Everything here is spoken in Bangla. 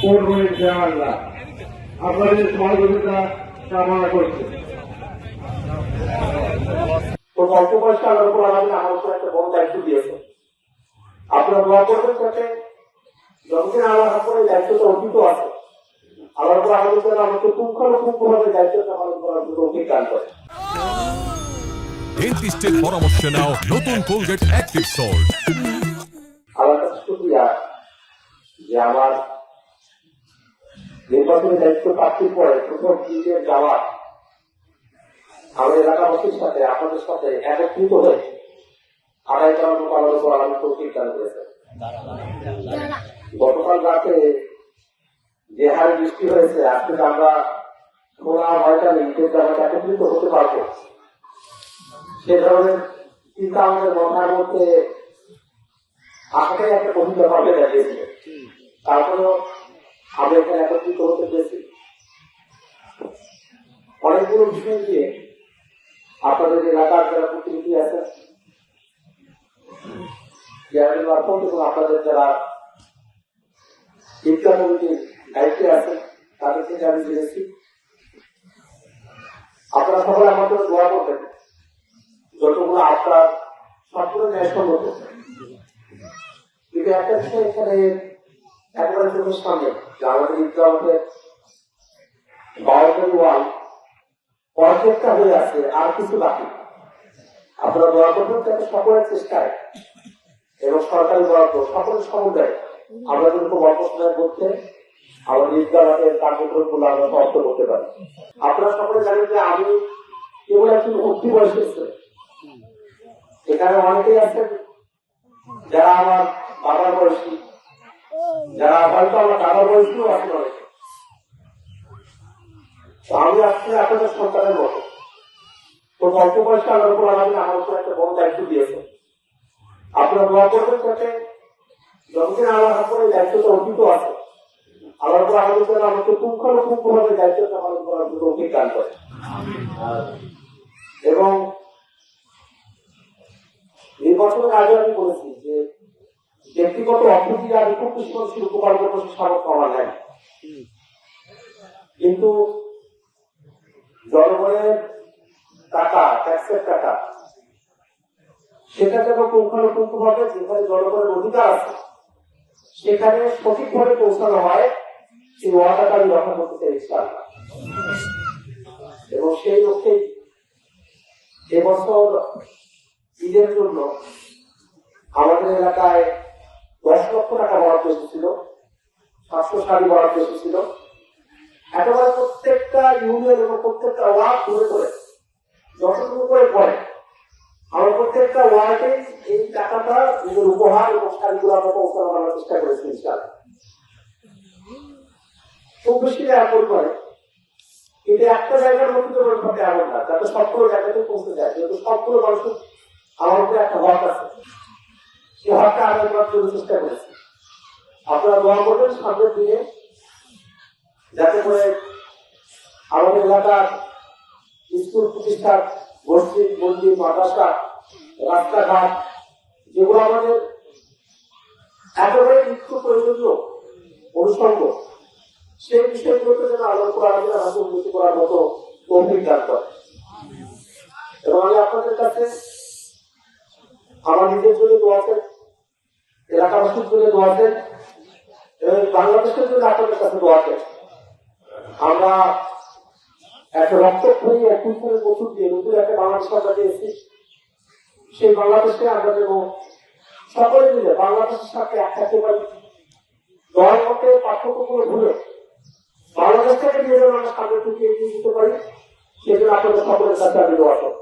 করবো ইনশাআল্লাহ। আপনাদের সহযোগিতা কামনা করছি। তো অল্প বয়সে আল্লাহর উপর আমার উপর একটা বড় দায়িত্ব দিয়েছে। আপনারা দোয়া করবেন যাতে যতদিন আল্লাহর উপরে দায়িত্বটা অর্পিত আছে, আল্লাহর উপর আমাদের আমাকে পুঙ্খানুপুঙ্খভাবে দায়িত্বটা পালন করার জন্য অভিজ্ঞান করে। ডেন্টিস্টের পরামর্শ নাও নতুন কোলগেট অ্যাক্টিভ সল্ট। আল্লাহর কাছে শুকরিয়া যে আমার নির্বাচনী দায়িত্ব প্রাপ্তির পরে প্রথম দিনের যাওয়া আমার এলাকাবাসীর সাথে আপনাদের সাথে একত্রিত হয়ে আদায় করার মতো আল্লাহর উপর আমি তৌফিক দান করেছেন। গতকাল রাতে যে হারে বৃষ্টি হয়েছে, আজকে আমরা খোলা ময়দানে ঈদের জায়গায় একত্রিত হতে পারবো, সে ধরনের চিন্তা আমাদের মাথার মধ্যে আশাটাই একটা কবিতা ভাবে দাঁড়িয়েছে। তারপরেও আমরা এখানে একত্রিত হতে পেরেছি অনেকগুলো বিষয় দিয়ে। আপনাদের এলাকার যারা প্রতিনিধি আছেন এবং আপনাদের যারা শিক্ষা কমিটির দায়িত্বে আছেন তাদের থেকে আমি জেনেছি আপনারা সবাই আমার জন্য দোয়া করবেন যতগুলো আপনার সবগুলো ন্যায়সঙ্গত। কিন্তু একটা বিষয় এখানে একেবারে চোখের সামনে যে আমাদের ঈদগাহের বাউন্ডারি ওয়াল অর্ধেকটা হয়ে আছে, আর কিছু বাকি। আপনারা দোয়া করবেন যাতে সকলের চেষ্টায় এবং সরকারি বরাদ্দ সকলের সমুদায় আমরা কিন্তু অল্প সময়ের মধ্যে আমাদের ঈদগাহের কার্যক্রম গুলো আমরা সমাপ্ত করতে পারি। আপনারা সকলে জানেন যে আমি কেবল একজন উঠতি বয়সের ছেলে। এখানে অনেকেই আছেন যারা আমার বাবার বয়সী, যারা হয়তো আমার দাদার বয়সীও আছেন অনেকে। আমি আসলে আপনাদের সন্তানের মতো। তো অল্প বয়সে আল্লাহর উপর আমার উপর একটা বড় দায়িত্ব দিয়েছে। আপনারা দোয়া করবেন যাতে যতদিন আল্লাহর উপরে দায়িত্বটা অর্পিত আছে, আল্লাহর উপর আমাকে পুঙ্খানুপুঙ্খভাবে দায়িত্বটা পালন করার জন্য অভিজ্ঞান করে। এবং নির্বাচনের আগে আমি বলেছি যে ব্যক্তিগত অর্থনীতি আমি খুব বেশি মানুষের উপকার করবো সামর্থ্য আমার নাই, কিন্তু জনগণের টাকা, ট্যাক্সের টাকা, সেটা যেন পুঙ্খানুপুঙ্খভাবে যেখানে জনগণের অধিকার আছে সেখানে সঠিকভাবে পৌঁছানো হয়, সেই ওয়াদাটা আমি রক্ষা করতে চাই ইনশাআল্লাহ। এবং সেই লক্ষ্যেই এবছর ঈদের জন্য আমাদের এলাকায় 10 লক্ষ টাকা বরাদ্দ এসেছিল, 700 শাড়ি বরাদ্দ এসেছিল। একেবারে প্রত্যেকটা ইউনিয়ন এবং প্রত্যেকটা ওয়ার্ড ধরে করে যতটুকু করে পড়ে আমরা প্রত্যেকটা ওয়ার্ডে এই টাকাটা নিজের উপহার এবং শাড়িগুলো আমরা পৌঁছানো করার চেষ্টা করেছি ইনশাআল্লাহ। খুব বেশি অ্যাপোর্ট করে, কিন্তু একটা জায়গার মধ্যে ভাবে এমন না যাতে সবগুলো জায়গাতে পৌঁছে যায়। যেহেতু সবগুলো মানুষের আমার উপরে একটা হক আছে, সেই হকটা আদায় করার জন্য চেষ্টা করেছি। আপনারা দোয়া করবেন সামনের দিনে যাতে করে আমাদের এলাকার স্কুল প্রতিষ্ঠান, মসজিদ, মন্দির, মাদ্রাসা, রাস্তাঘাট, যেগুলো আমাদের একেবারে নিত্য প্রয়োজনীয় অনুষঙ্গ, সেই বিষয়গুলোকে যেন আলোচনা করা যায়, আমাকে উন্নতি করার মতো অভিজ্ঞান করে। এবং আমি আপনাদের কাছে আমার নিজের জন্য দোয়া চাই, এলাকাবাসীর জন্য দোয়া চাই এবং বাংলাদেশের জন্য আপনাদের কাছে দোয়া চাই। আমরা একটা রক্তক্ষয়ী 21 সালের বছর দিয়ে নতুন একটা বাংলাদেশ আমরা পেয়েছি। সেই বাংলাদেশকে আমরা যেন সকলে মিলে বাংলাদেশের সাথে এক থাকতে পারি, দল মতে পার্থক্য করে ভুলে বাংলাদেশটাকে নিয়ে যেন আমরা সামনের দিকে এগিয়ে দিতে পারি, সেজন্য আপনাদের সকলের কাছে আমি দোয়া করি।